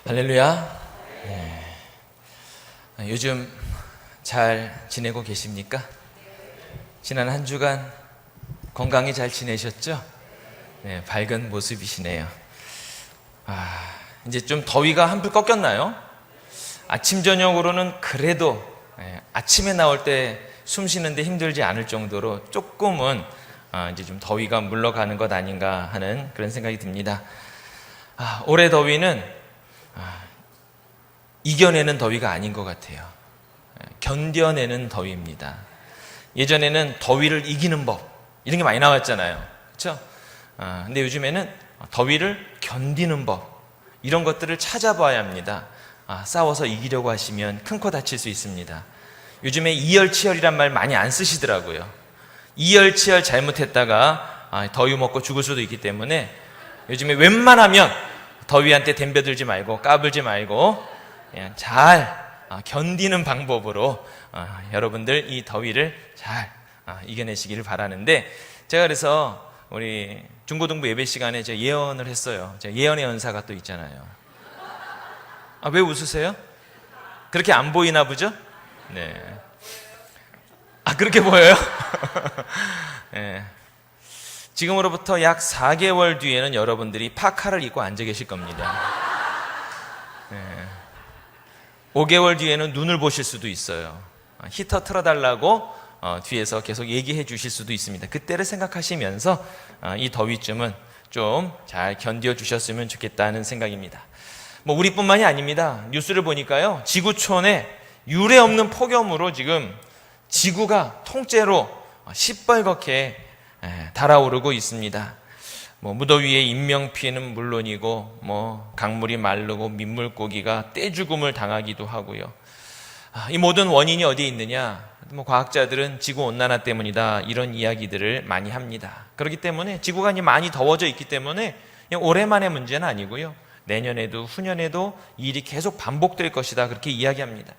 할렐루야. 네. 요즘 잘 지내고 계십니까? 지난 한 주간 건강히 잘 지내셨죠? 네, 밝은 모습이시네요. 이제 좀 더위가 한풀 꺾였나요? 아침 저녁으로는 그래도 아침에 나올 때 숨 쉬는데 힘들지 않을 정도로 조금은 이제 좀 더위가 물러가는 것 아닌가 하는 그런 생각이 듭니다. 올해 더위는 이겨내는 더위가 아닌 것 같아요. 견뎌내는 더위입니다. 예전에는 더위를 이기는 법 이런 게 많이 나왔잖아요. 그렇죠? 근데 요즘에는 더위를 견디는 법 이런 것들을 찾아봐야 합니다. 싸워서 이기려고 하시면 큰 코 다칠 수 있습니다. 요즘에 이열치열이란 말 많이 안 쓰시더라고요. 이열치열 잘못했다가 더위 먹고 죽을 수도 있기 때문에 요즘에 웬만하면 더위한테 덤벼들지 말고 까불지 말고 그냥 잘 견디는 방법으로 여러분들 이 더위를 잘 이겨내시기를 바라는데, 제가 그래서 우리 중고등부 예배 시간에 제가 예언을 했어요. 제가 예언의 연사가 또 있잖아요. 왜 웃으세요? 그렇게 안 보이나 보죠? 네. 그렇게 보여요? 네. 지금으로부터 약 4개월 뒤에는 여러분들이 파카를 입고 앉아 계실 겁니다. 네. 5개월 뒤에는 눈을 보실 수도 있어요. 히터 틀어달라고 뒤에서 계속 얘기해 주실 수도 있습니다. 그때를 생각하시면서 이 더위쯤은 좀 잘 견뎌 주셨으면 좋겠다는 생각입니다. 우리뿐만이 아닙니다. 뉴스를 보니까요, 지구촌에 유례 없는 폭염으로 지금 지구가 통째로 시뻘겋게 달아오르고 있습니다. 무더위의 인명피해는 물론이고 강물이 마르고 민물고기가 떼죽음을 당하기도 하고요. 이 모든 원인이 어디에 있느냐? 과학자들은 지구온난화 때문이다 이런 이야기들을 많이 합니다. 그렇기 때문에 지구가 이제 많이 더워져 있기 때문에 올해만의 문제는 아니고요, 내년에도 후년에도 이 일이 계속 반복될 것이다 그렇게 이야기합니다.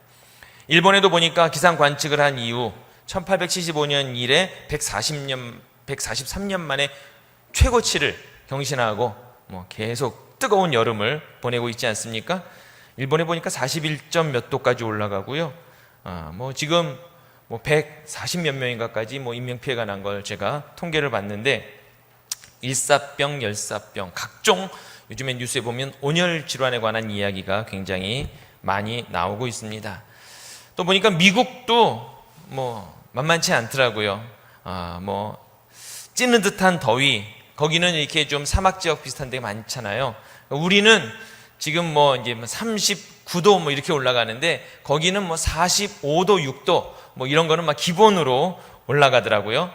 일본에도 보니까 기상 관측을 한 이후 1875년 이래 143년 만에 최고치를 경신하고 계속 뜨거운 여름을 보내고 있지 않습니까? 일본에 보니까 41점 몇 도까지 올라가고요. 지금 140몇 명인가까지 인명피해가 난 걸 제가 통계를 봤는데, 일사병, 열사병, 각종 요즘에 뉴스에 보면 온열 질환에 관한 이야기가 굉장히 많이 나오고 있습니다. 또 보니까 미국도 만만치 않더라고요. 찌는 듯한 더위, 거기는 이렇게 좀 사막 지역 비슷한 데가 많잖아요. 우리는 지금 이제 39도 이렇게 올라가는데, 거기는 45도, 6도 이런 거는 기본으로 올라가더라고요.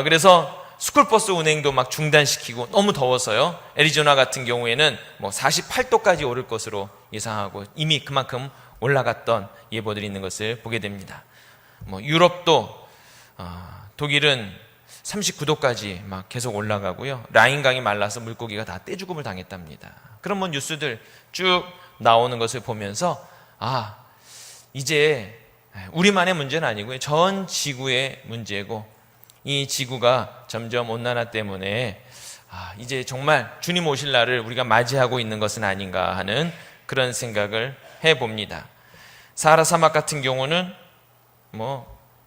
그래서 스쿨버스 운행도 중단시키고 너무 더워서요. 애리조나 같은 경우에는 48도까지 오를 것으로 예상하고 이미 그만큼 올라갔던 예보들이 있는 것을 보게 됩니다. 유럽도 독일은 39도까지 계속 올라가고요. 라인강이 말라서 물고기가 다 떼죽음을 당했답니다. 그런 뉴스들 쭉 나오는 것을 보면서 이제 우리만의 문제는 아니고요, 전 지구의 문제고, 이 지구가 점점 온난화 때문에 이제 정말 주님 오실 날을 우리가 맞이하고 있는 것은 아닌가 하는 그런 생각을 해봅니다. 사하라 사막 같은 경우는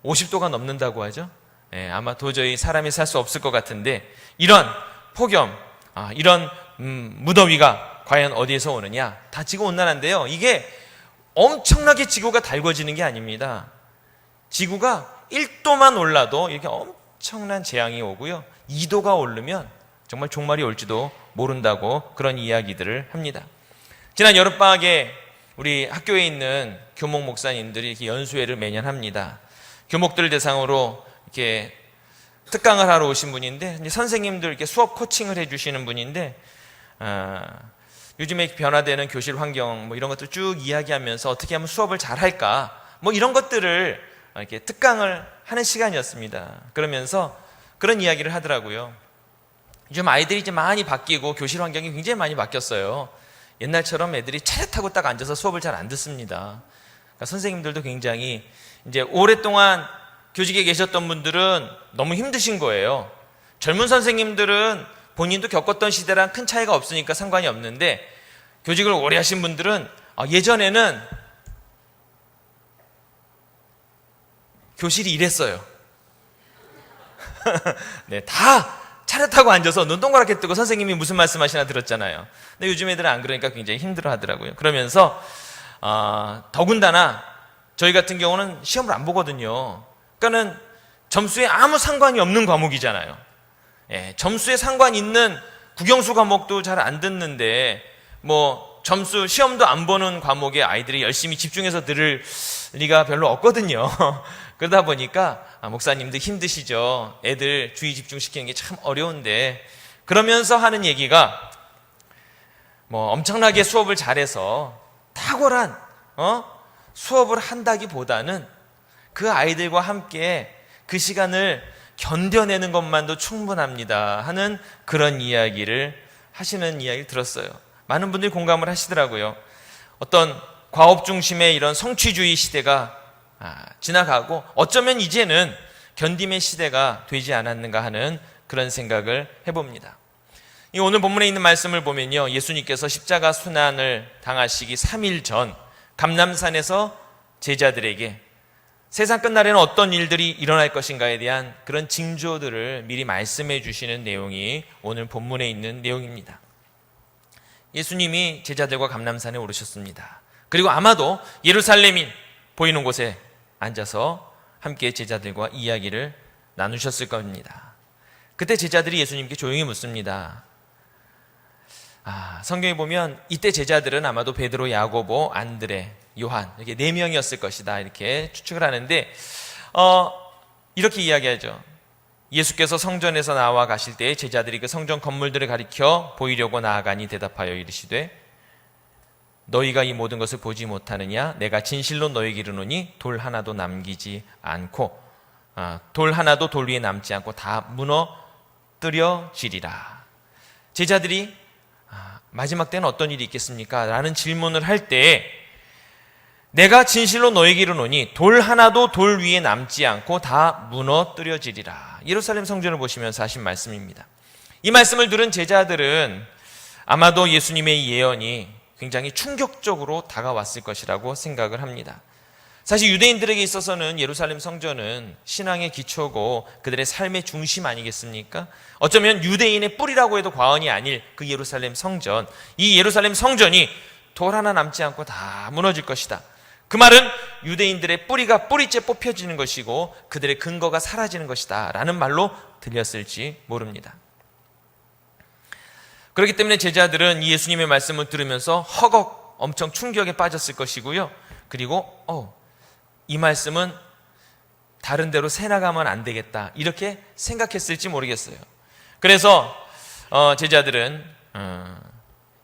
50도가 넘는다고 하죠. 아마 도저히 사람이 살 수 없을 것 같은데, 이런 폭염, 이런 무더위가 과연 어디에서 오느냐? 다 지구온난화인데요, 이게 엄청나게 지구가 달궈지는 게 아닙니다. 지구가 1도만 올라도 이렇게 엄청난 재앙이 오고요, 2도가 오르면 정말 종말이 올지도 모른다고 그런 이야기들을 합니다. 지난 여름방학에 우리 학교에 있는 교목 목사님들이 이렇게 연수회를 매년 합니다. 교목들 대상으로 이렇게 특강을 하러 오신 분인데, 선생님들 이렇게 수업 코칭을 해주시는 분인데, 요즘에 변화되는 교실 환경 이런 것들 쭉 이야기하면서 어떻게 하면 수업을 잘 할까 이런 것들을 이렇게 특강을 하는 시간이었습니다. 그러면서 그런 이야기를 하더라고요. 요즘 아이들이 이제 많이 바뀌고 교실 환경이 굉장히 많이 바뀌었어요. 옛날처럼 애들이 차렷하고 딱 앉아서 수업을 잘 안 듣습니다. 그러니까 선생님들도 굉장히 이제 오랫동안 교직에 계셨던 분들은 너무 힘드신 거예요. 젊은 선생님들은 본인도 겪었던 시대랑 큰 차이가 없으니까 상관이 없는데, 교직을 오래 하신 분들은 예전에는 교실이 이랬어요. 네, 다 차렷하고 앉아서 눈 동그랗게 뜨고 선생님이 무슨 말씀하시나 들었잖아요. 근데 요즘 애들은 안 그러니까 굉장히 힘들어 하더라고요. 그러면서 더군다나 저희 같은 경우는 시험을 안 보거든요. 그러니까는 점수에 아무 상관이 없는 과목이잖아요. 예, 점수에 상관 있는 국영수 과목도 잘 안 듣는데 뭐 점수 시험도 안 보는 과목에 아이들이 열심히 집중해서 들을 리가 별로 없거든요. 그러다 보니까 목사님도 힘드시죠. 애들 주의 집중시키는 게 참 어려운데, 그러면서 하는 얘기가 뭐 엄청나게 수업을 잘해서 탁월한 수업을 한다기보다는 그 아이들과 함께 그 시간을 견뎌내는 것만도 충분합니다 하는 그런 이야기를 하시는 이야기를 들었어요. 많은 분들이 공감을 하시더라고요. 어떤 과업 중심의 이런 성취주의 시대가 지나가고 어쩌면 이제는 견딤의 시대가 되지 않았는가 하는 그런 생각을 해봅니다. 오늘 본문에 있는 말씀을 보면요, 예수님께서 십자가 순환을 당하시기 3일 전 감람산에서 제자들에게 세상 끝날에는 어떤 일들이 일어날 것인가에 대한 그런 징조들을 미리 말씀해 주시는 내용이 오늘 본문에 있는 내용입니다. 예수님이 제자들과 감람산에 오르셨습니다. 그리고 아마도 예루살렘이 보이는 곳에 앉아서 함께 제자들과 이야기를 나누셨을 겁니다. 그때 제자들이 예수님께 조용히 묻습니다. 성경에 보면 이때 제자들은 아마도 베드로, 야고보, 안드레, 요한 이렇게 4명이었을 것이다 이렇게 추측을 하는데 이렇게 이야기하죠. 예수께서 성전에서 나와 가실 때에 제자들이 그 성전 건물들을 가리켜 보이려고 나아가니 대답하여 이르시되 너희가 이 모든 것을 보지 못하느냐? 내가 진실로 너희에게 이르노니 돌 하나도 남기지 않고 돌 하나도 돌 위에 남지 않고 다 무너뜨려지리라. 제자들이 마지막 때는 어떤 일이 있겠습니까? 라는 질문을 할 때 내가 진실로 너희에게 이르노니 돌 하나도 돌 위에 남지 않고 다 무너뜨려지리라. 예루살렘 성전을 보시면서 하신 말씀입니다. 이 말씀을 들은 제자들은 아마도 예수님의 예언이 굉장히 충격적으로 다가왔을 것이라고 생각을 합니다. 사실 유대인들에게 있어서는 예루살렘 성전은 신앙의 기초고 그들의 삶의 중심 아니겠습니까? 어쩌면 유대인의 뿌리라고 해도 과언이 아닐 그 예루살렘 성전, 이 예루살렘 성전이 돌 하나 남지 않고 다 무너질 것이다. 그 말은 유대인들의 뿌리가 뿌리째 뽑혀지는 것이고 그들의 근거가 사라지는 것이다 라는 말로 들렸을지 모릅니다. 그렇기 때문에 제자들은 이 예수님의 말씀을 들으면서 허걱 엄청 충격에 빠졌을 것이고요. 그리고 이 말씀은 다른 데로 새나가면 안 되겠다 이렇게 생각했을지 모르겠어요. 그래서 제자들은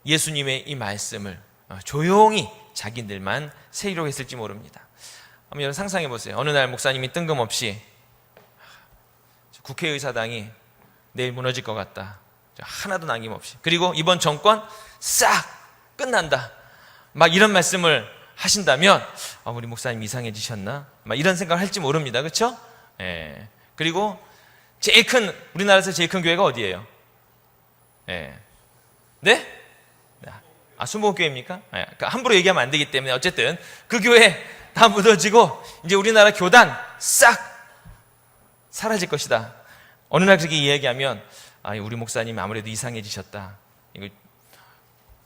예수님의 이 말씀을 조용히 자기들만 새기려고 했을지 모릅니다. 한번 여러분 상상해 보세요. 어느 날 목사님이 뜬금없이 국회의사당이 내일 무너질 것 같다. 하나도 남김없이. 그리고 이번 정권 싹 끝난다. 막 이런 말씀을 하신다면 우리 목사님 이상해지셨나? 막 이런 생각을 할지 모릅니다. 그렇죠? 예. 그리고 우리나라에서 제일 큰 교회가 어디예요? 예. 네? 순복음교회입니까? 함부로 얘기하면 안 되기 때문에 어쨌든 그 교회 다 무너지고 이제 우리나라 교단 싹 사라질 것이다. 어느 날 그렇게 이야기하면 우리 목사님 아무래도 이상해지셨다. 이거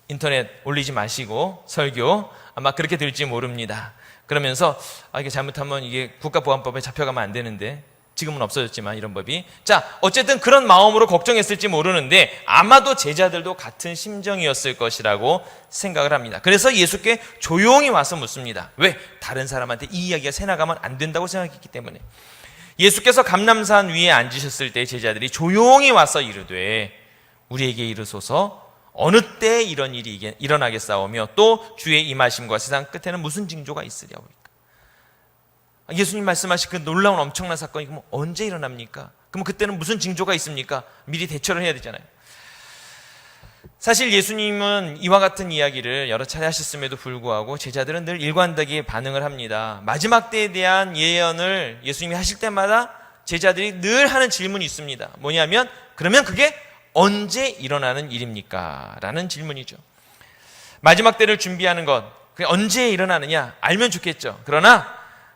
인터넷 올리지 마시고 설교 아마 그렇게 될지 모릅니다. 그러면서 이게 잘못하면 이게 국가보안법에 잡혀가면 안 되는데 지금은 없어졌지만 이런 법이. 자, 어쨌든 그런 마음으로 걱정했을지 모르는데 아마도 제자들도 같은 심정이었을 것이라고 생각을 합니다. 그래서 예수께 조용히 와서 묻습니다. 왜? 다른 사람한테 이 이야기가 새나가면 안 된다고 생각했기 때문에. 예수께서 감람산 위에 앉으셨을 때 제자들이 조용히 와서 이르되 우리에게 이르소서 어느 때 이런 일이 일어나겠사오며 또 주의 임하심과 세상 끝에는 무슨 징조가 있으랴고. 예수님 말씀하신 그 놀라운 엄청난 사건이 그럼 언제 일어납니까? 그럼 그때는 무슨 징조가 있습니까? 미리 대처를 해야 되잖아요. 사실 예수님은 이와 같은 이야기를 여러 차례 하셨음에도 불구하고 제자들은 늘 일관되게 반응을 합니다. 마지막 때에 대한 예언을 예수님이 하실 때마다 제자들이 늘 하는 질문이 있습니다. 뭐냐면 그러면 그게 언제 일어나는 일입니까? 라는 질문이죠. 마지막 때를 준비하는 것, 그게 언제 일어나느냐 알면 좋겠죠. 그러나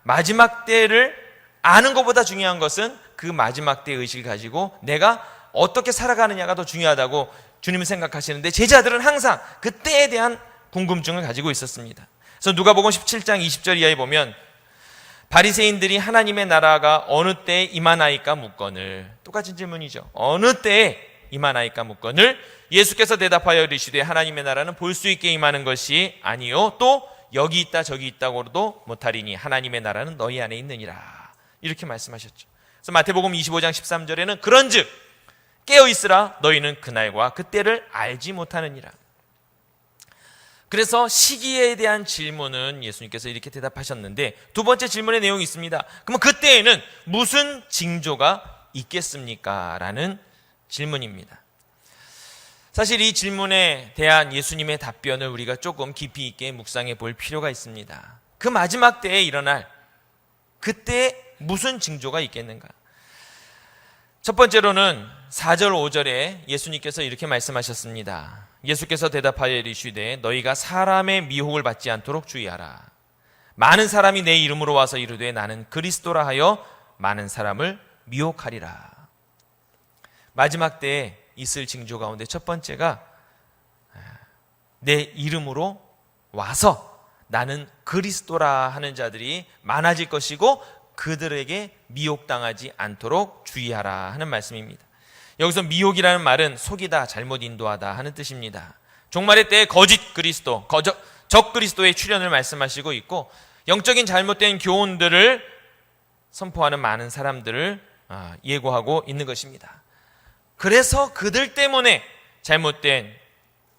마지막 때를 아는 것보다 중요한 것은 그 마지막 때의 의식을 가지고 내가 어떻게 살아가느냐가 더 중요하다고 주님은 생각하시는데, 제자들은 항상 그 때에 대한 궁금증을 가지고 있었습니다. 그래서 누가복음 17장 20절 이하에 보면 바리새인들이 하나님의 나라가 어느 때에 임하나이까 묻거늘, 똑같은 질문이죠. 어느 때에 임하나이까 묻거늘 예수께서 대답하여 이르시되 하나님의 나라는 볼 수 있게 임하는 것이 아니요 또 여기 있다 저기 있다고도 못하리니 하나님의 나라는 너희 안에 있느니라, 이렇게 말씀하셨죠. 그래서 마태복음 25장 13절에는 그런즉 깨어있으라 너희는 그날과 그때를 알지 못하느니라. 그래서 시기에 대한 질문은 예수님께서 이렇게 대답하셨는데, 두 번째 질문의 내용이 있습니다. 그러면 그때에는 무슨 징조가 있겠습니까? 라는 질문입니다. 사실 이 질문에 대한 예수님의 답변을 우리가 조금 깊이 있게 묵상해 볼 필요가 있습니다. 그 마지막 때에 일어날 그때에 무슨 징조가 있겠는가? 첫 번째로는 4절 5절에 예수님께서 이렇게 말씀하셨습니다. 예수께서 대답하여 이르시되 너희가 사람의 미혹을 받지 않도록 주의하라. 많은 사람이 내 이름으로 와서 이르되 나는 그리스도라 하여 많은 사람을 미혹하리라. 마지막 때에 있을 징조 가운데 첫 번째가 내 이름으로 와서 나는 그리스도라 하는 자들이 많아질 것이고 그들에게 미혹당하지 않도록 주의하라 하는 말씀입니다. 여기서 미혹이라는 말은 속이다, 잘못 인도하다 하는 뜻입니다. 종말의 때에 거짓 그리스도, 적 그리스도의 출현을 말씀하시고 있고, 영적인 잘못된 교훈들을 선포하는 많은 사람들을 예고하고 있는 것입니다. 그래서 그들 때문에 잘못된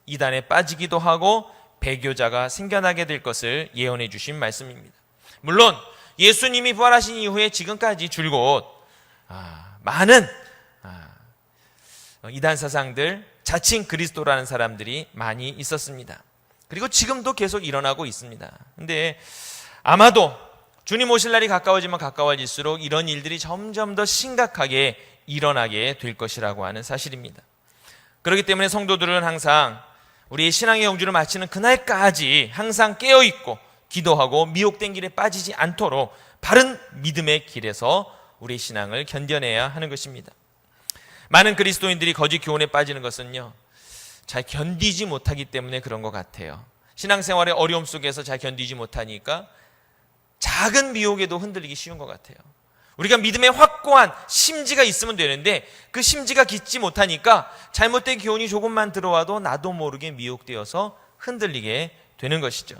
이단에 빠지기도 하고 배교자가 생겨나게 될 것을 예언해 주신 말씀입니다. 물론 예수님이 부활하신 이후에 지금까지 줄곧 많은 이단 사상들, 자칭 그리스도라는 사람들이 많이 있었습니다. 그리고 지금도 계속 일어나고 있습니다. 근데 아마도 주님 오실 날이 가까워지면 가까워질수록 이런 일들이 점점 더 심각하게 일어나게 될 것이라고 하는 사실입니다. 그렇기 때문에 성도들은 항상 우리의 신앙의 영주를 마치는 그날까지 항상 깨어있고 기도하고 미혹된 길에 빠지지 않도록 바른 믿음의 길에서 우리의 신앙을 견뎌내야 하는 것입니다. 많은 그리스도인들이 거짓 교훈에 빠지는 것은요, 잘 견디지 못하기 때문에 그런 것 같아요. 신앙생활의 어려움 속에서 잘 견디지 못하니까 작은 미혹에도 흔들리기 쉬운 것 같아요. 우리가 믿음의 확고한 심지가 있으면 되는데 그 심지가 깊지 못하니까 잘못된 교훈이 조금만 들어와도 나도 모르게 미혹되어서 흔들리게 되는 것이죠.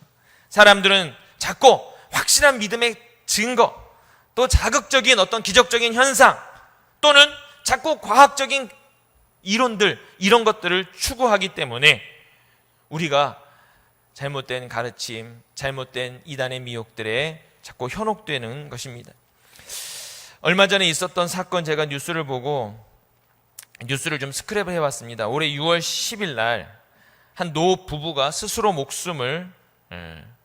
사람들은 자꾸 확실한 믿음의 증거, 또 자극적인 어떤 기적적인 현상, 또는 자꾸 과학적인 이론들, 이런 것들을 추구하기 때문에 우리가 잘못된 가르침, 잘못된 이단의 미혹들에 자꾸 현혹되는 것입니다. 얼마 전에 있었던 사건, 제가 뉴스를 보고 뉴스를 좀 스크랩을 해봤습니다. 올해 6월 10일 날 한 노 부부가 스스로 목숨을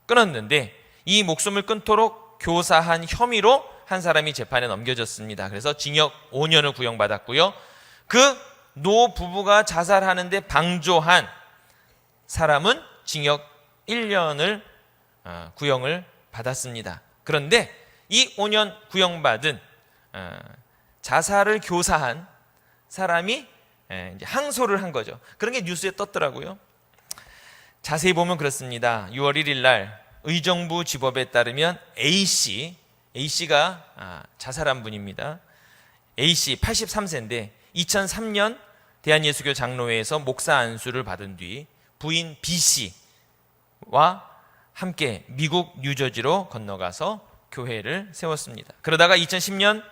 끊었는데, 이 목숨을 끊도록 교사한 혐의로 한 사람이 재판에 넘겨졌습니다. 그래서 징역 5년을 구형받았고요. 그 노 부부가 자살하는데 방조한 사람은 징역 1년을 구형을 받았습니다. 그런데 이 5년 구형받은 자살을 교사한 사람이 이제 항소를 한 거죠. 그런 게 뉴스에 떴더라고요. 자세히 보면 그렇습니다. 6월 1일 날 의정부 지법에 따르면 A씨가 자살한 분입니다. A씨 83세인데 2003년 대한예수교 장로회에서 목사 안수를 받은 뒤 부인 B씨와 함께 미국 뉴저지로 건너가서 교회를 세웠습니다. 그러다가 2010년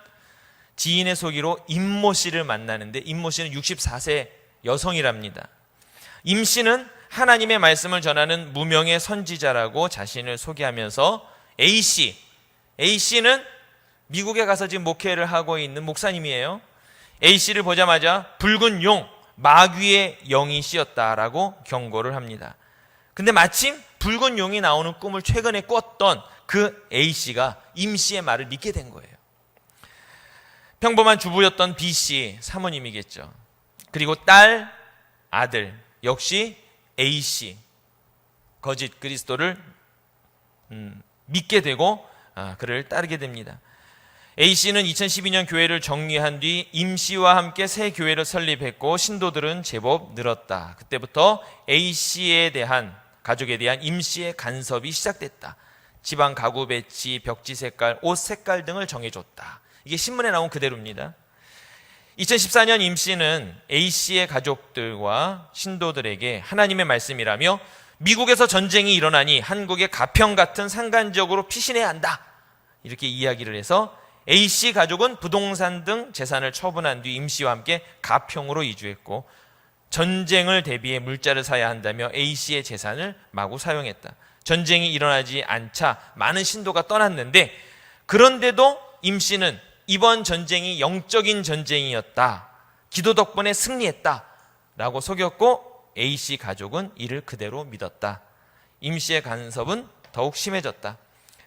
지인의 소개로 임모 씨를 만나는데, 임모 씨는 64세 여성이랍니다. 임 씨는 하나님의 말씀을 전하는 무명의 선지자라고 자신을 소개하면서 A씨는 미국에 가서 지금 목회를 하고 있는 목사님이에요. A씨를 보자마자 붉은 용, 마귀의 영이 씌었다라고 경고를 합니다. 근데 마침 붉은 용이 나오는 꿈을 최근에 꿨던 그 A씨가 임씨의 말을 믿게 된 거예요. 평범한 주부였던 B씨, 사모님이겠죠. 그리고 딸, 아들, 역시 A씨. 거짓 그리스도를 믿게 되고 그를 따르게 됩니다. A씨는 2012년 교회를 정리한 뒤 임씨와 함께 새 교회를 설립했고 신도들은 제법 늘었다. 그때부터 A씨에 대한 가족에 대한 임씨의 간섭이 시작됐다. 집안 가구 배치, 벽지 색깔, 옷 색깔 등을 정해줬다. 이게 신문에 나온 그대로입니다. 2014년 임씨는 A씨의 가족들과 신도들에게 하나님의 말씀이라며 미국에서 전쟁이 일어나니 한국의 가평 같은 산간 지역으로 피신해야 한다. 이렇게 이야기를 해서 A씨 가족은 부동산 등 재산을 처분한 뒤 임씨와 함께 가평으로 이주했고 전쟁을 대비해 물자를 사야 한다며 A씨의 재산을 마구 사용했다. 전쟁이 일어나지 않자 많은 신도가 떠났는데 그런데도 임씨는 이번 전쟁이 영적인 전쟁이었다. 기도 덕분에 승리했다. 라고 속였고 A씨 가족은 이를 그대로 믿었다. 임씨의 간섭은 더욱 심해졌다.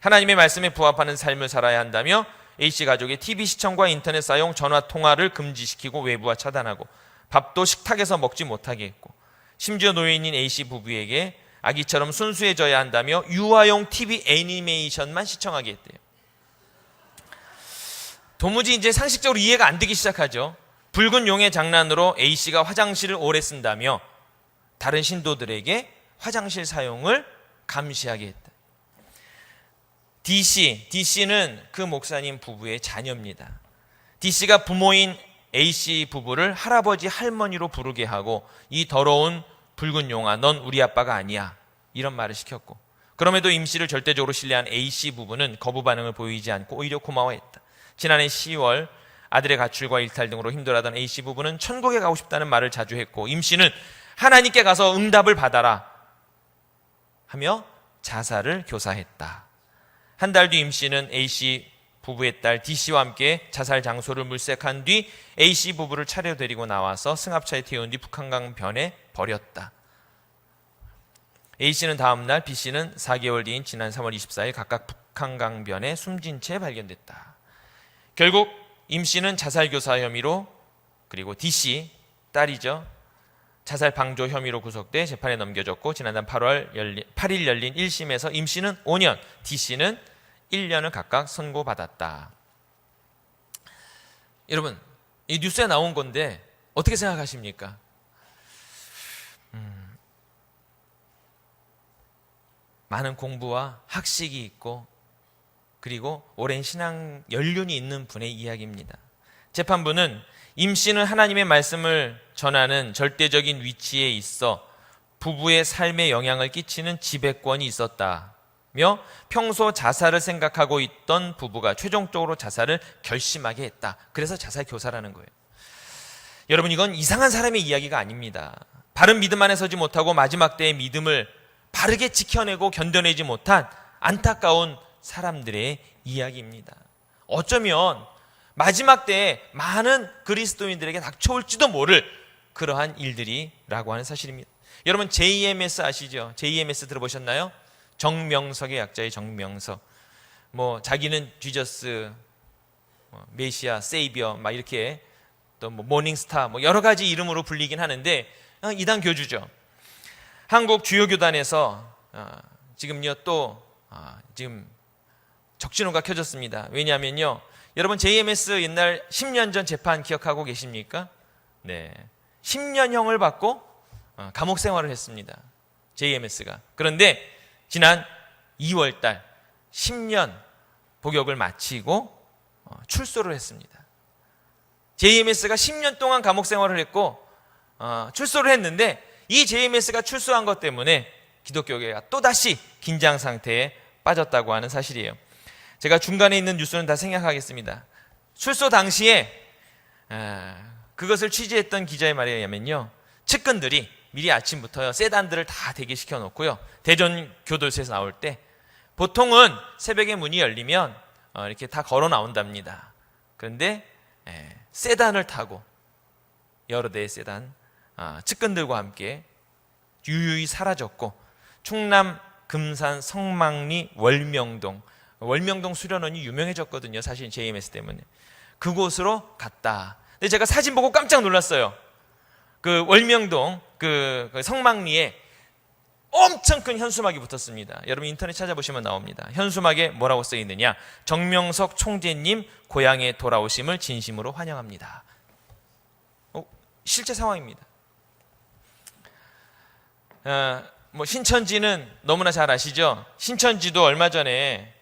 하나님의 말씀에 부합하는 삶을 살아야 한다며 A씨 가족의 TV 시청과 인터넷 사용, 전화 통화를 금지시키고 외부와 차단하고 밥도 식탁에서 먹지 못하게 했고 심지어 노예인인 A씨 부부에게 아기처럼 순수해져야 한다며 유아용 TV 애니메이션만 시청하게 했대요. 도무지 이제 상식적으로 이해가 안 되기 시작하죠. 붉은 용의 장난으로 A씨가 화장실을 오래 쓴다며 다른 신도들에게 화장실 사용을 감시하게 했다. D씨는 그 목사님 부부의 자녀입니다. D씨가 부모인 A씨 부부를 할아버지 할머니로 부르게 하고 이 더러운 붉은 용아 넌 우리 아빠가 아니야 이런 말을 시켰고 그럼에도 임씨를 절대적으로 신뢰한 A씨 부부는 거부 반응을 보이지 않고 오히려 고마워했다. 지난해 10월 아들의 가출과 일탈 등으로 힘들어하던 A씨 부부는 천국에 가고 싶다는 말을 자주 했고 임씨는 하나님께 가서 응답을 받아라 하며 자살을 교사했다. 한 달 뒤 임씨는 A씨 부부의 딸 D씨와 함께 자살 장소를 물색한 뒤 A씨 부부를 차례로 데리고 나와서 승합차에 태운 뒤 북한강 변에 버렸다. A씨는 다음 날, B씨는 4개월 뒤인 지난 3월 24일 각각 북한강 변에 숨진 채 발견됐다. 결국 임씨는 자살교사 혐의로 그리고 D씨, 딸이죠. 자살 방조 혐의로 구속돼 재판에 넘겨졌고 지난달 8일 열린 1심에서 임씨는 5년, D씨는 1년을 각각 선고받았다. 여러분, 이 뉴스에 나온 건데 어떻게 생각하십니까? 많은 공부와 학식이 있고 그리고 오랜 신앙 연륜이 있는 분의 이야기입니다. 재판부는 임씨는 하나님의 말씀을 전하는 절대적인 위치에 있어 부부의 삶에 영향을 끼치는 지배권이 있었다며 평소 자살을 생각하고 있던 부부가 최종적으로 자살을 결심하게 했다. 그래서 자살 교사라는 거예요. 여러분, 이건 이상한 사람의 이야기가 아닙니다. 바른 믿음 안에 서지 못하고 마지막 때의 믿음을 바르게 지켜내고 견뎌내지 못한 안타까운 사람들의 이야기입니다. 어쩌면 마지막 때에 많은 그리스도인들에게 닥쳐올지도 모를 그러한 일들이라고 하는 사실입니다. 여러분, JMS 아시죠? JMS 들어보셨나요? 정명석의 약자의 정명석. 자기는 지저스, 메시아, 세이비어 막 이렇게 또 모닝스타 여러 가지 이름으로 불리긴 하는데 이단 교주죠. 한국 주요 교단에서 지금요 지금 적신호가 켜졌습니다. 왜냐하면요, 여러분 JMS 옛날 10년 전 재판 기억하고 계십니까? 네, 10년형을 받고 감옥 생활을 했습니다. JMS가. 그런데 지난 2월달 10년 복역을 마치고 출소를 했습니다. JMS가 10년 동안 감옥 생활을 했고 출소를 했는데 이 JMS가 출소한 것 때문에 기독교계가 또다시 긴장 상태에 빠졌다고 하는 사실이에요. 제가 중간에 있는 뉴스는 다 생략하겠습니다. 출소 당시에 그것을 취재했던 기자의 말에 의하면요, 측근들이 미리 아침부터요 세단들을 다 대기시켜 놓고요 대전 교도소에서 나올 때 보통은 새벽에 문이 열리면 이렇게 다 걸어 나온답니다. 그런데 세단을 타고 여러 대의 세단 측근들과 함께 유유히 사라졌고 충남 금산 성막리 월명동 수련원이 유명해졌거든요. 사실 JMS 때문에. 그곳으로 갔다. 근데 제가 사진 보고 깜짝 놀랐어요. 그 월명동 그 성막리에 엄청 큰 현수막이 붙었습니다. 여러분 인터넷 찾아보시면 나옵니다. 현수막에 뭐라고 써 있느냐? 정명석 총재님 고향에 돌아오심을 진심으로 환영합니다. 실제 상황입니다. 신천지는 너무나 잘 아시죠? 신천지도 얼마 전에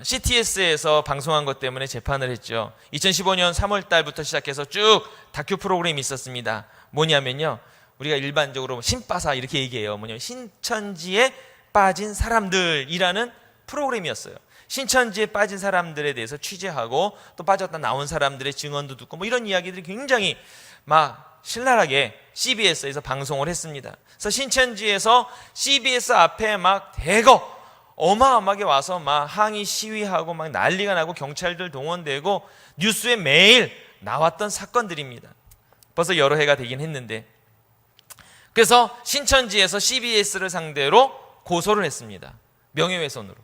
CTS에서 방송한 것 때문에 재판을 했죠. 2015년 3월 달부터 시작해서 쭉 다큐 프로그램이 있었습니다. 뭐냐면요, 우리가 일반적으로 신빠사 이렇게 얘기해요. 뭐냐면 신천지에 빠진 사람들이라는 프로그램이었어요. 신천지에 빠진 사람들에 대해서 취재하고 또 빠졌다 나온 사람들의 증언도 듣고 뭐 이런 이야기들이 굉장히 막 신랄하게 CBS에서 방송을 했습니다. 그래서 신천지에서 CBS 앞에 막 대거 어마어마하게 와서 막 항의 시위하고 막 난리가 나고 경찰들 동원되고 뉴스에 매일 나왔던 사건들입니다. 벌써 여러 해가 되긴 했는데, 그래서 신천지에서 CBS를 상대로 고소를 했습니다. 명예훼손으로.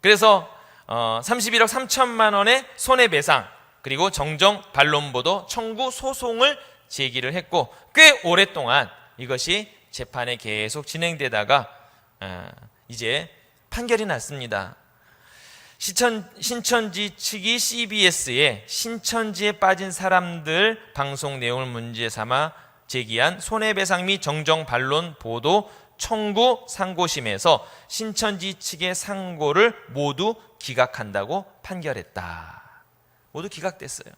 그래서 31억 3천만 원의 손해배상 그리고 정정 반론보도 청구 소송을 제기를 했고, 꽤 오랫동안 이것이 재판에 계속 진행되다가 이제 판결이 났습니다. 신천지 측이 CBS에 신천지에 빠진 사람들 방송 내용을 문제 삼아 제기한 손해배상 및 정정 반론 보도 청구 상고심에서 신천지 측의 상고를 모두 기각한다고 판결했다. 모두 기각됐어요.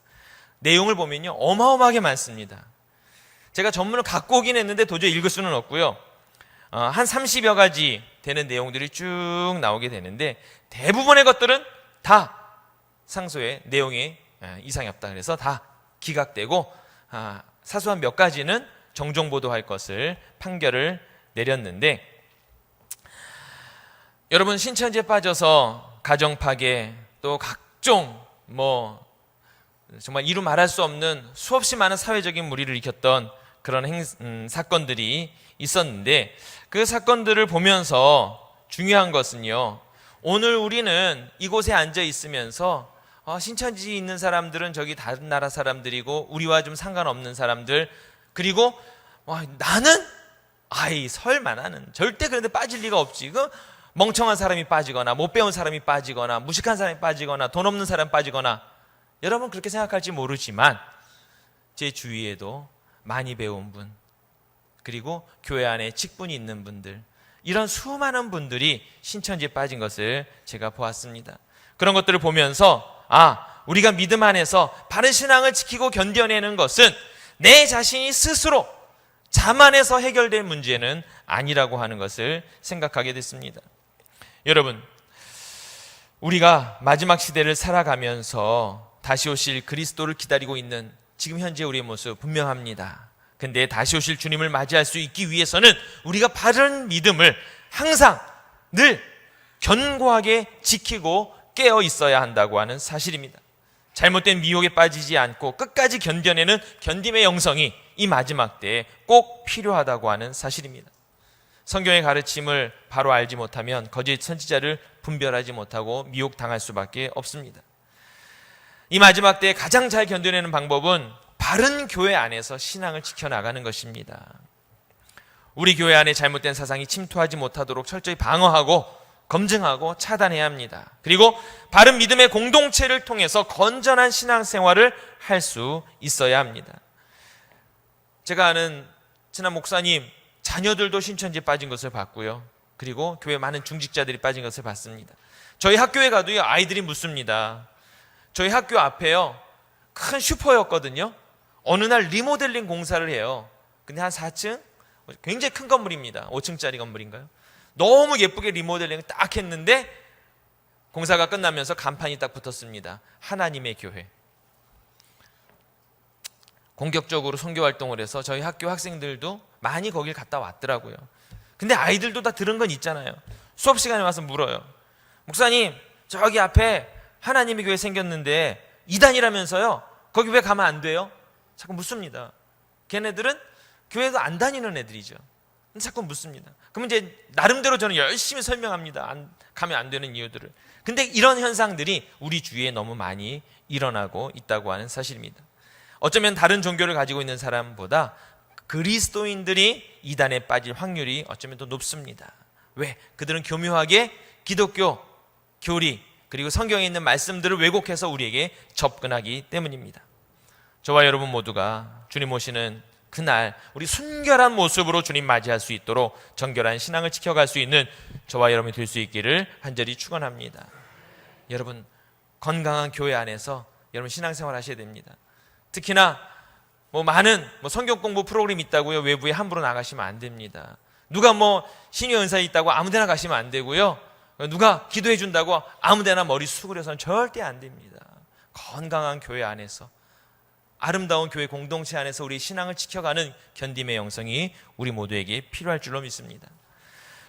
내용을 보면요, 어마어마하게 많습니다. 제가 전문을 갖고 오긴 했는데 도저히 읽을 수는 없고요. 한 30여 가지 되는 내용들이 쭉 나오게 되는데, 대부분의 것들은 다 상소의 내용에 이상이 없다. 그래서 다 기각되고 사소한 몇 가지는 정정보도할 것을 판결을 내렸는데, 여러분 신천지에 빠져서 가정 파괴 또 각종 정말 이루 말할 수 없는 수없이 많은 사회적인 물의를 일으켰던 그런 사건들이 있었는데, 그 사건들을 보면서 중요한 것은요, 오늘 우리는 이곳에 앉아 있으면서 신천지 있는 사람들은 저기 다른 나라 사람들이고 우리와 좀 상관없는 사람들, 그리고 나는 설마 나는 절대 그런데 빠질 리가 없지. 그 멍청한 사람이 빠지거나 못 배운 사람이 빠지거나 무식한 사람이 빠지거나 돈 없는 사람이 빠지거나, 여러분 그렇게 생각할지 모르지만 제 주위에도 많이 배운 분, 그리고 교회 안에 직분이 있는 분들, 이런 수많은 분들이 신천지에 빠진 것을 제가 보았습니다. 그런 것들을 보면서 우리가 믿음 안에서 바른 신앙을 지키고 견뎌내는 것은 내 자신이 스스로 자만해서 해결될 문제는 아니라고 하는 것을 생각하게 됐습니다. 여러분, 우리가 마지막 시대를 살아가면서 다시 오실 그리스도를 기다리고 있는 지금 현재 우리의 모습 분명합니다. 근데 다시 오실 주님을 맞이할 수 있기 위해서는 우리가 바른 믿음을 항상 늘 견고하게 지키고 깨어 있어야 한다고 하는 사실입니다. 잘못된 미혹에 빠지지 않고 끝까지 견뎌내는 견딤의 영성이 이 마지막 때에 꼭 필요하다고 하는 사실입니다. 성경의 가르침을 바로 알지 못하면 거짓 선지자를 분별하지 못하고 미혹당할 수밖에 없습니다. 이 마지막 때에 가장 잘 견뎌내는 방법은 바른 교회 안에서 신앙을 지켜나가는 것입니다. 우리 교회 안에 잘못된 사상이 침투하지 못하도록 철저히 방어하고 검증하고 차단해야 합니다. 그리고 바른 믿음의 공동체를 통해서 건전한 신앙생활을 할 수 있어야 합니다. 제가 아는 친한 목사님 자녀들도 신천지에 빠진 것을 봤고요. 그리고 교회 많은 중직자들이 빠진 것을 봤습니다. 저희 학교에 가도요, 아이들이 묻습니다. 저희 학교 앞에요, 큰 슈퍼였거든요. 어느 날 리모델링 공사를 해요. 근데 한 4층? 굉장히 큰 건물입니다. 5층짜리 건물인가요? 너무 예쁘게 리모델링을 딱 했는데 공사가 끝나면서 간판이 딱 붙었습니다. 하나님의 교회. 공격적으로 선교활동을 해서 저희 학교 학생들도 많이 거길 갔다 왔더라고요. 근데 아이들도 다 들은 건 있잖아요. 수업 시간에 와서 물어요. 목사님, 저기 앞에 하나님의 교회 생겼는데 이단이라면서요? 거기 왜 가면 안 돼요? 자꾸 묻습니다. 걔네들은 교회도 안 다니는 애들이죠. 자꾸 묻습니다. 그러면 이제 나름대로 저는 열심히 설명합니다. 가면 안 되는 이유들을. 근데 이런 현상들이 우리 주위에 너무 많이 일어나고 있다고 하는 사실입니다. 어쩌면 다른 종교를 가지고 있는 사람보다 그리스도인들이 이단에 빠질 확률이 어쩌면 더 높습니다. 왜? 그들은 교묘하게 기독교 교리 그리고 성경에 있는 말씀들을 왜곡해서 우리에게 접근하기 때문입니다. 저와 여러분 모두가 주님 오시는 그날 우리 순결한 모습으로 주님 맞이할 수 있도록 정결한 신앙을 지켜갈 수 있는 저와 여러분이 될 수 있기를 간절히 축원합니다. 여러분, 건강한 교회 안에서 여러분 신앙생활 하셔야 됩니다. 특히나 많은 성경 공부 프로그램이 있다고요 외부에 함부로 나가시면 안 됩니다. 누가 신유 은사 있다고 아무데나 가시면 안 되고요. 누가 기도해 준다고 아무데나 머리 수그려서는 절대 안 됩니다. 건강한 교회 안에서, 아름다운 교회 공동체 안에서 우리 신앙을 지켜가는 견딤의 영성이 우리 모두에게 필요할 줄로 믿습니다.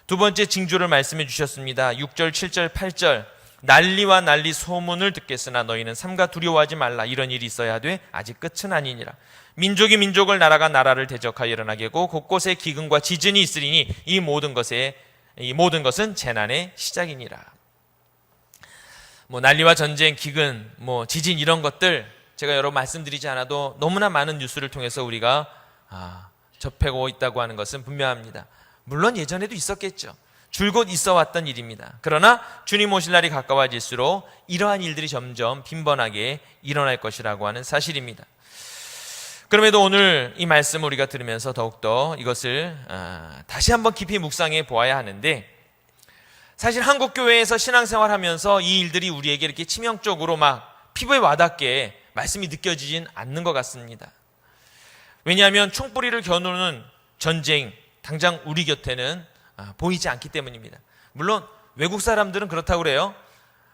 두 번째 징조를 말씀해 주셨습니다. 6절, 7절, 8절. 난리와 난리 소문을 듣겠으나 너희는 삼가 두려워하지 말라. 이런 일이 있어야 돼 아직 끝은 아니니라. 민족이 민족을, 나라가 나라를 대적하여 일어나게 하고 곳곳에 기근과 지진이 있으리니 이 모든 것은 재난의 시작이니라. 난리와 전쟁, 기근, 지진 이런 것들 제가 여러 말씀드리지 않아도 너무나 많은 뉴스를 통해서 우리가 접하고 있다고 하는 것은 분명합니다. 물론 예전에도 있었겠죠. 줄곧 있어 왔던 일입니다. 그러나 주님 오실 날이 가까워질수록 이러한 일들이 점점 빈번하게 일어날 것이라고 하는 사실입니다. 그럼에도 오늘 이 말씀을 우리가 들으면서 더욱더 이것을 다시 한번 깊이 묵상해 보아야 하는데, 사실 한국교회에서 신앙생활하면서 이 일들이 우리에게 이렇게 치명적으로 막 피부에 와닿게 말씀이 느껴지진 않는 것 같습니다. 왜냐하면 총뿌리를 겨누는 전쟁 당장 우리 곁에는 보이지 않기 때문입니다. 물론 외국 사람들은 그렇다고 그래요.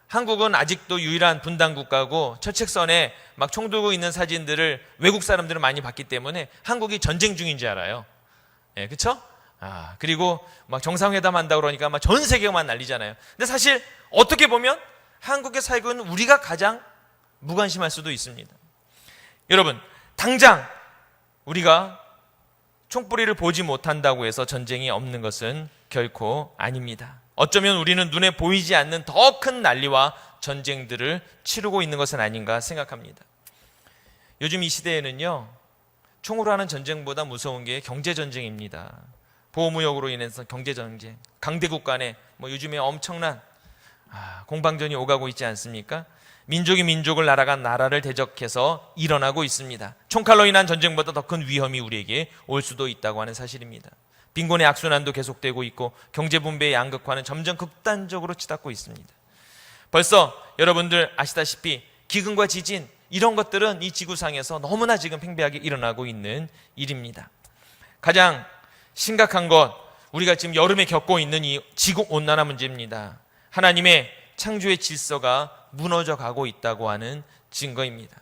한국은 아직도 유일한 분단 국가고 철책선에 막 총 들고 있는 사진들을 외국 사람들은 많이 봤기 때문에 한국이 전쟁 중인 줄 알아요. 그렇죠? 그리고 막 정상회담 한다고 그러니까 막 전 세계만 난리잖아요. 근데 사실 어떻게 보면 한국에 살고 있는 우리가 가장 무관심할 수도 있습니다. 여러분, 당장 우리가 총뿌리를 보지 못한다고 해서 전쟁이 없는 것은 결코 아닙니다. 어쩌면 우리는 눈에 보이지 않는 더 큰 난리와 전쟁들을 치르고 있는 것은 아닌가 생각합니다. 요즘 이 시대에는요, 총으로 하는 전쟁보다 무서운 게 경제전쟁입니다. 보호무역으로 인해서 경제전쟁, 강대국 간에 요즘에 엄청난 공방전이 오가고 있지 않습니까? 민족이 민족을, 나라가 나라를 대적해서 일어나고 있습니다. 총칼로 인한 전쟁보다 더 큰 위험이 우리에게 올 수도 있다고 하는 사실입니다. 빈곤의 악순환도 계속되고 있고 경제 분배의 양극화는 점점 극단적으로 치닫고 있습니다. 벌써 여러분들 아시다시피 기근과 지진 이런 것들은 이 지구상에서 너무나 지금 팽배하게 일어나고 있는 일입니다. 가장 심각한 것, 우리가 지금 여름에 겪고 있는 이 지구온난화 문제입니다. 하나님의 창조의 질서가 무너져 가고 있다고 하는 증거입니다.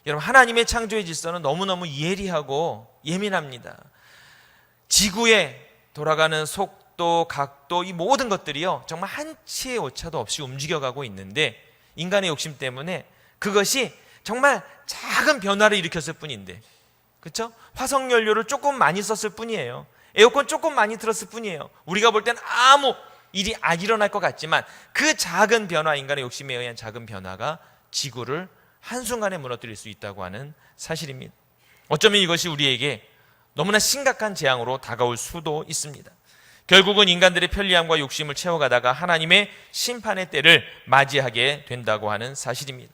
여러분, 하나님의 창조의 질서는 너무너무 예리하고 예민합니다. 지구에 돌아가는 속도, 각도, 이 모든 것들이요, 정말 한치의 오차도 없이 움직여가고 있는데 인간의 욕심 때문에 그것이 정말 작은 변화를 일으켰을 뿐인데, 그렇죠? 화석연료를 조금 많이 썼을 뿐이에요. 에어컨 조금 많이 틀었을 뿐이에요. 우리가 볼 때는 아무 일이 안 일어날 것 같지만 그 작은 변화, 인간의 욕심에 의한 작은 변화가 지구를 한순간에 무너뜨릴 수 있다고 하는 사실입니다. 어쩌면 이것이 우리에게 너무나 심각한 재앙으로 다가올 수도 있습니다. 결국은 인간들의 편리함과 욕심을 채워가다가 하나님의 심판의 때를 맞이하게 된다고 하는 사실입니다.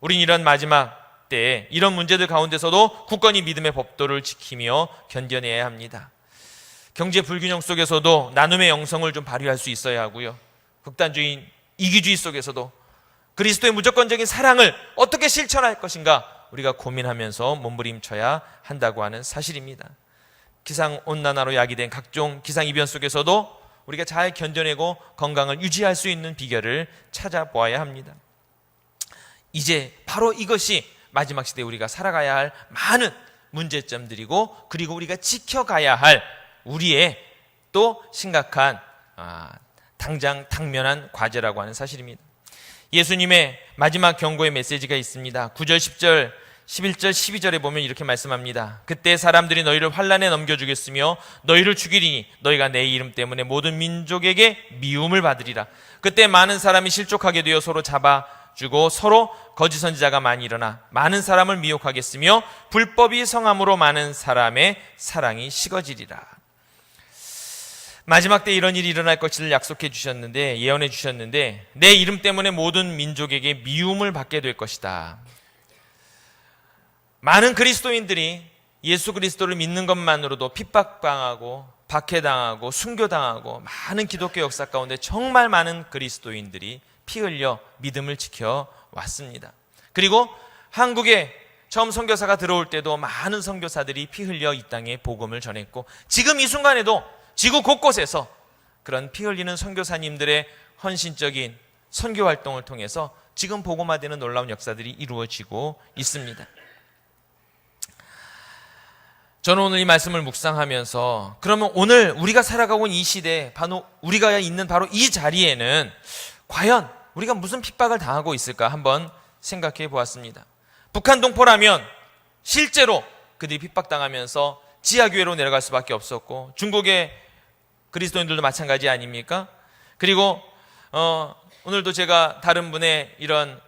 우린 이런 마지막 때에 이런 문제들 가운데서도 굳건히 믿음의 법도를 지키며 견뎌내야 합니다. 경제 불균형 속에서도 나눔의 영성을 좀 발휘할 수 있어야 하고요. 극단주의 이기주의 속에서도 그리스도의 무조건적인 사랑을 어떻게 실천할 것인가 우리가 고민하면서 몸부림쳐야 한다고 하는 사실입니다. 기상온난화로 야기된 각종 기상이변 속에서도 우리가 잘 견뎌내고 건강을 유지할 수 있는 비결을 찾아보아야 합니다. 이제 바로 이것이 마지막 시대에 우리가 살아가야 할 많은 문제점들이고, 그리고 우리가 지켜가야 할 우리의 또 심각한 당장 당면한 과제라고 하는 사실입니다. 예수님의 마지막 경고의 메시지가 있습니다. 9절, 10절, 11절, 12절에 보면 이렇게 말씀합니다. 그때 사람들이 너희를 환난에 넘겨주겠으며 너희를 죽이리니 너희가 내 이름 때문에 모든 민족에게 미움을 받으리라. 그때 많은 사람이 실족하게 되어 서로 잡아 주고 서로 거짓 선지자가 많이 일어나 많은 사람을 미혹하겠으며 불법이 성함으로 많은 사람의 사랑이 식어지리라. 마지막 때 이런 일이 일어날 것을 약속해 주셨는데, 예언해 주셨는데, 내 이름 때문에 모든 민족에게 미움을 받게 될 것이다. 많은 그리스도인들이 예수 그리스도를 믿는 것만으로도 핍박당하고 박해당하고 순교당하고, 많은 기독교 역사 가운데 정말 많은 그리스도인들이 피 흘려 믿음을 지켜왔습니다. 그리고 한국에 처음 선교사가 들어올 때도 많은 선교사들이 피 흘려 이 땅에 복음을 전했고, 지금 이 순간에도 지구 곳곳에서 그런 피 흘리는 선교사님들의 헌신적인 선교 활동을 통해서 지금 복음화되는 놀라운 역사들이 이루어지고 있습니다. 저는 오늘 이 말씀을 묵상하면서, 그러면 오늘 우리가 살아가고 있는 이 시대, 바로 우리가 있는 바로 이 자리에는 과연 우리가 무슨 핍박을 당하고 있을까 한번 생각해 보았습니다. 북한 동포라면 실제로 그들이 핍박당하면서 지하교회로 내려갈 수밖에 없었고, 중국의 그리스도인들도 마찬가지 아닙니까? 그리고 오늘도 제가 다른 분의 이런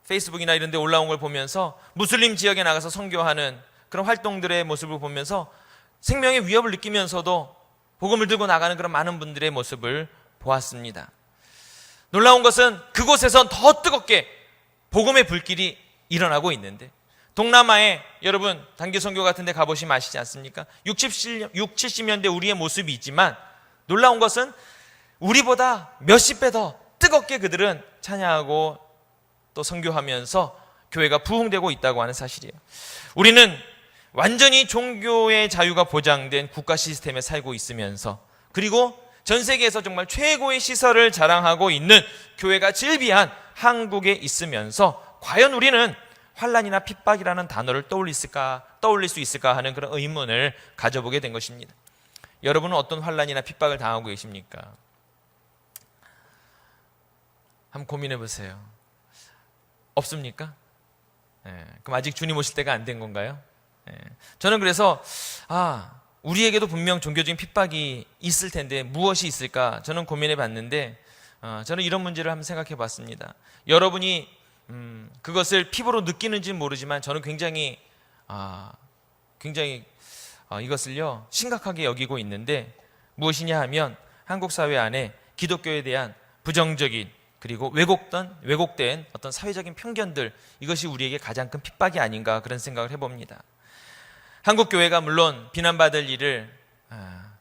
페이스북이나 이런 데 올라온 걸 보면서 무슬림 지역에 나가서 선교하는 그런 활동들의 모습을 보면서 생명의 위협을 느끼면서도 복음을 들고 나가는 그런 많은 분들의 모습을 보았습니다. 놀라운 것은 그곳에선 더 뜨겁게 복음의 불길이 일어나고 있는데, 동남아에 여러분 단기 선교 같은 데 가보시면 아시지 않습니까? 60, 70년대 우리의 모습이 있지만 놀라운 것은 우리보다 몇십 배 더 뜨겁게 그들은 찬양하고 또 선교하면서 교회가 부흥되고 있다고 하는 사실이에요. 우리는 완전히 종교의 자유가 보장된 국가 시스템에 살고 있으면서, 그리고 전 세계에서 정말 최고의 시설을 자랑하고 있는 교회가 즐비한 한국에 있으면서 과연 우리는 환난이나 핍박이라는 단어를 떠올릴 수 있을까 하는 그런 의문을 가져보게 된 것입니다. 여러분은 어떤 환난이나 핍박을 당하고 계십니까? 한번 고민해 보세요. 없습니까? 그럼 아직 주님 오실 때가 안 된 건가요? 저는 그래서 우리에게도 분명 종교적인 핍박이 있을 텐데 무엇이 있을까 저는 고민해 봤는데, 저는 이런 문제를 한번 생각해 봤습니다. 여러분이 그것을 피부로 느끼는지는 모르지만 저는 굉장히 이것을요 심각하게 여기고 있는데, 무엇이냐 하면 한국 사회 안에 기독교에 대한 부정적인 그리고 왜곡된 어떤 사회적인 편견들, 이것이 우리에게 가장 큰 핍박이 아닌가 그런 생각을 해봅니다. 한국 교회가 물론 비난받을 일을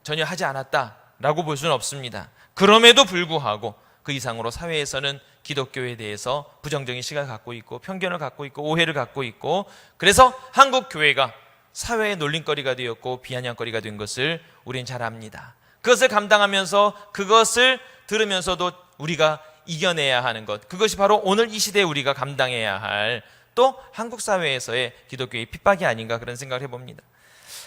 전혀 하지 않았다라고 볼 수는 없습니다. 그럼에도 불구하고 그 이상으로 사회에서는 기독교에 대해서 부정적인 시각을 갖고 있고 편견을 갖고 있고 오해를 갖고 있고, 그래서 한국 교회가 사회의 놀림거리가 되었고 비아냥거리가 된 것을 우리는 잘 압니다. 그것을 감당하면서 그것을 들으면서도 우리가 이겨내야 하는 것, 그것이 바로 오늘 이 시대에 우리가 감당해야 할 또 한국 사회에서의 기독교의 핍박이 아닌가 그런 생각을 해봅니다.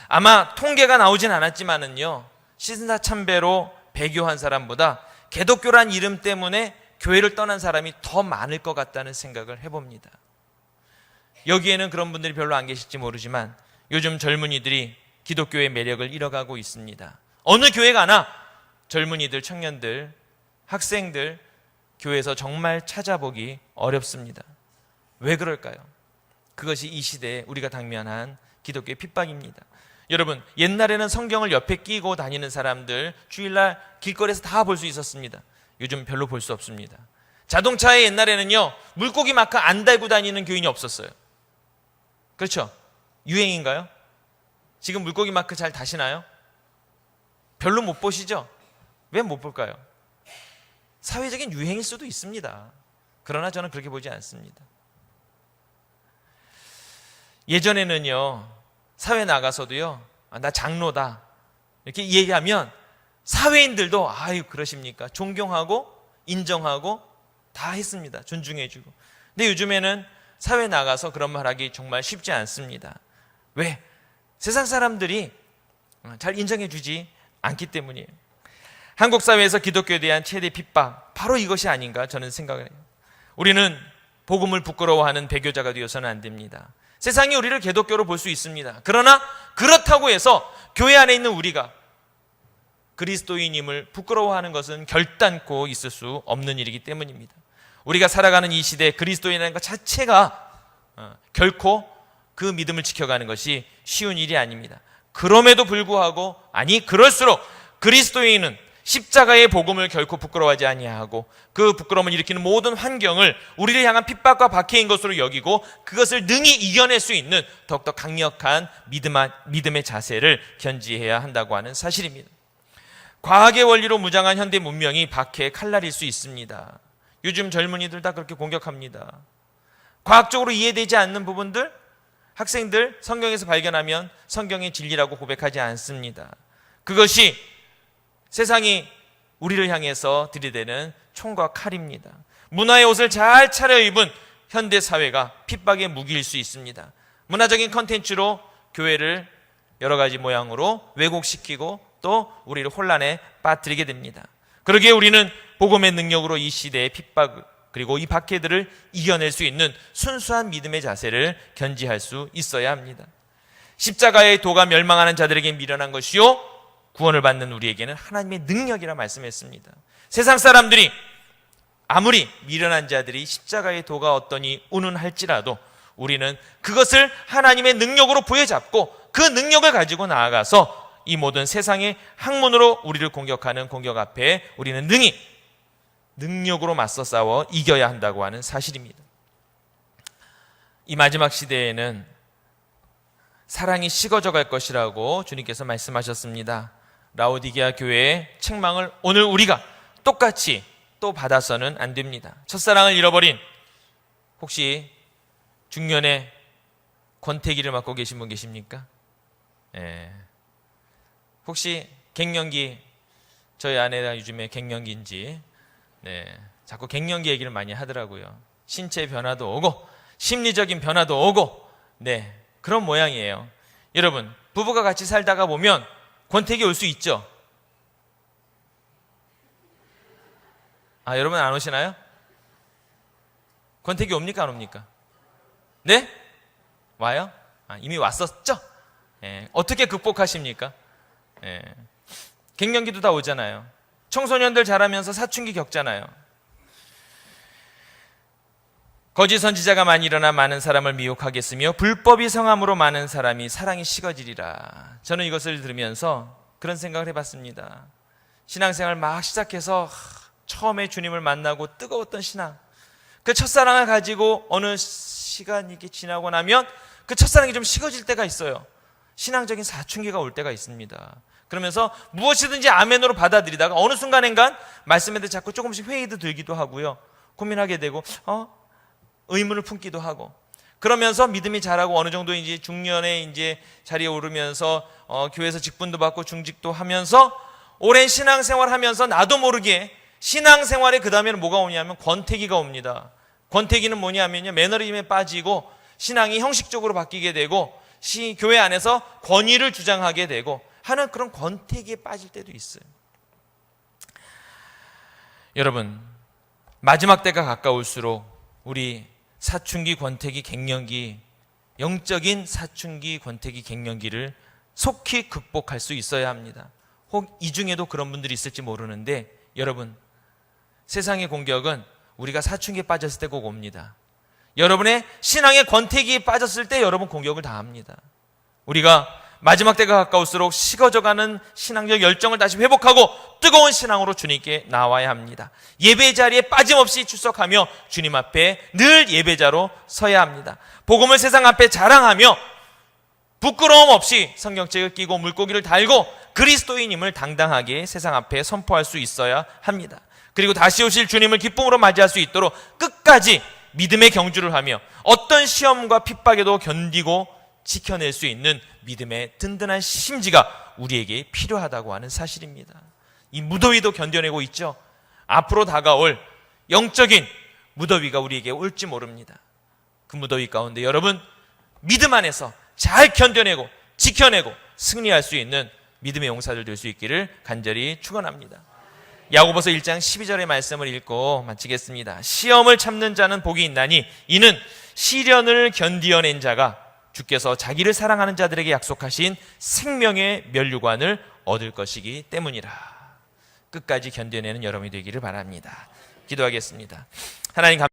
아마 통계가 나오진 않았지만은요, 신사참배로 배교한 사람보다 기독교란 이름 때문에 교회를 떠난 사람이 더 많을 것 같다는 생각을 해봅니다. 여기에는 그런 분들이 별로 안 계실지 모르지만 요즘 젊은이들이 기독교의 매력을 잃어가고 있습니다. 어느 교회 가나 젊은이들, 청년들, 학생들 교회에서 정말 찾아보기 어렵습니다. 왜 그럴까요? 그것이 이 시대에 우리가 당면한 기독교의 핍박입니다. 여러분, 옛날에는 성경을 옆에 끼고 다니는 사람들 주일날 길거리에서 다 볼 수 있었습니다. 요즘 별로 볼 수 없습니다. 자동차에 옛날에는요 물고기 마크 안 달고 다니는 교인이 없었어요. 그렇죠? 유행인가요? 지금 물고기 마크 잘 다시나요? 별로 못 보시죠? 왜 못 볼까요? 사회적인 유행일 수도 있습니다. 그러나 저는 그렇게 보지 않습니다. 예전에는요 사회 나가서도요 나 장로다 이렇게 얘기하면 사회인들도 아유 그러십니까 존경하고 인정하고 다 했습니다. 존중해주고. 근데 요즘에는 사회 나가서 그런 말 하기 정말 쉽지 않습니다. 왜? 세상 사람들이 잘 인정해주지 않기 때문이에요. 한국 사회에서 기독교에 대한 최대 핍박, 바로 이것이 아닌가 저는 생각을 해요. 우리는 복음을 부끄러워하는 배교자가 되어서는 안 됩니다. 세상이 우리를 기독교로 볼 수 있습니다. 그러나 그렇다고 해서 교회 안에 있는 우리가 그리스도인임을 부끄러워하는 것은 결단코 있을 수 없는 일이기 때문입니다. 우리가 살아가는 이 시대 그리스도인이라는 것 자체가 결코 그 믿음을 지켜가는 것이 쉬운 일이 아닙니다. 그럼에도 불구하고, 아니 그럴수록 그리스도인은 십자가의 복음을 결코 부끄러워하지 아니하고 그 부끄러움을 일으키는 모든 환경을 우리를 향한 핍박과 박해인 것으로 여기고 그것을 능히 이겨낼 수 있는 더욱더 강력한 믿음의 자세를 견지해야 한다고 하는 사실입니다. 과학의 원리로 무장한 현대 문명이 박해의 칼날일 수 있습니다. 요즘 젊은이들 다 그렇게 공격합니다. 과학적으로 이해되지 않는 부분들, 학생들 성경에서 발견하면 성경의 진리라고 고백하지 않습니다. 그것이 세상이 우리를 향해서 들이대는 총과 칼입니다. 문화의 옷을 잘 차려입은 현대사회가 핍박의 무기일 수 있습니다. 문화적인 컨텐츠로 교회를 여러 가지 모양으로 왜곡시키고 또 우리를 혼란에 빠뜨리게 됩니다. 그러기에 우리는 복음의 능력으로 이 시대의 핍박 그리고 이 박해들을 이겨낼 수 있는 순수한 믿음의 자세를 견지할 수 있어야 합니다. 십자가의 도가 멸망하는 자들에게 미련한 것이요 구원을 받는 우리에게는 하나님의 능력이라 말씀했습니다. 세상 사람들이 아무리 미련한 자들이 십자가의 도가 어떠니 운운할지라도 우리는 그것을 하나님의 능력으로 부여잡고 그 능력을 가지고 나아가서 이 모든 세상의 학문으로 우리를 공격하는 공격 앞에 우리는 능히 능력으로 맞서 싸워 이겨야 한다고 하는 사실입니다. 이 마지막 시대에는 사랑이 식어져 갈 것이라고 주님께서 말씀하셨습니다. 라오디게아 교회의 책망을 오늘 우리가 똑같이 또 받아서는 안 됩니다. 첫사랑을 잃어버린 혹시 중년에 권태기를 맡고 계신 분 계십니까? 혹시 갱년기, 저희 아내가 요즘에 갱년기인지 자꾸 갱년기 얘기를 많이 하더라고요. 신체 변화도 오고 심리적인 변화도 오고 그런 모양이에요. 여러분, 부부가 같이 살다가 보면 권태기 올 수 있죠? 여러분 안 오시나요? 권태기 옵니까 안 옵니까? 네? 와요? 이미 왔었죠? 어떻게 극복하십니까? 갱년기도 다 오잖아요. 청소년들 자라면서 사춘기 겪잖아요. 거짓 선지자가 많이 일어나 많은 사람을 미혹하겠으며 불법이 성함으로 많은 사람이 사랑이 식어지리라. 저는 이것을 들으면서 그런 생각을 해봤습니다. 신앙생활 막 시작해서 처음에 주님을 만나고 뜨거웠던 신앙, 그 첫사랑을 가지고 어느 시간이 이렇게 지나고 나면 그 첫사랑이 좀 식어질 때가 있어요. 신앙적인 사춘기가 올 때가 있습니다. 그러면서 무엇이든지 아멘으로 받아들이다가 어느 순간엔간 말씀에 대해 자꾸 조금씩 회의도 들기도 하고요. 고민하게 되고 의문을 품기도 하고, 그러면서 믿음이 자라고 어느 정도 이제 중년에 이제 자리에 오르면서 교회에서 직분도 받고 중직도 하면서 오랜 신앙생활 하면서 나도 모르게 신앙생활에 그 다음에는 뭐가 오냐면 권태기가 옵니다. 권태기는 뭐냐면요, 매너리즘에 빠지고 신앙이 형식적으로 바뀌게 되고 교회 안에서 권위를 주장하게 되고 하는 그런 권태기에 빠질 때도 있어요. 여러분, 마지막 때가 가까울수록 우리 사춘기, 권태기, 갱년기, 영적인 사춘기, 권태기, 갱년기를 속히 극복할 수 있어야 합니다. 혹 이 중에도 그런 분들이 있을지 모르는데, 여러분, 세상의 공격은 우리가 사춘기에 빠졌을 때 꼭 옵니다. 여러분의 신앙의 권태기에 빠졌을 때 여러분 공격을 당합니다. 우리가 마지막 때가 가까울수록 식어져가는 신앙적 열정을 다시 회복하고 뜨거운 신앙으로 주님께 나와야 합니다. 예배 자리에 빠짐없이 출석하며 주님 앞에 늘 예배자로 서야 합니다. 복음을 세상 앞에 자랑하며 부끄러움 없이 성경책을 끼고 물고기를 달고 그리스도인임을 당당하게 세상 앞에 선포할 수 있어야 합니다. 그리고 다시 오실 주님을 기쁨으로 맞이할 수 있도록 끝까지 믿음의 경주를 하며 어떤 시험과 핍박에도 견디고 지켜낼 수 있는 믿음의 든든한 심지가 우리에게 필요하다고 하는 사실입니다. 이 무더위도 견뎌내고 있죠. 앞으로 다가올 영적인 무더위가 우리에게 올지 모릅니다. 그 무더위 가운데 여러분, 믿음 안에서 잘 견뎌내고 지켜내고 승리할 수 있는 믿음의 용사들 될 수 있기를 간절히 축원합니다. 야고보서 1장 12절의 말씀을 읽고 마치겠습니다. 시험을 참는 자는 복이 있나니 이는 시련을 견디어낸 자가 주께서 자기를 사랑하는 자들에게 약속하신 생명의 면류관을 얻을 것이기 때문이라. 끝까지 견뎌내는 여러분이 되기를 바랍니다. 기도하겠습니다. 하나님 감사합니다.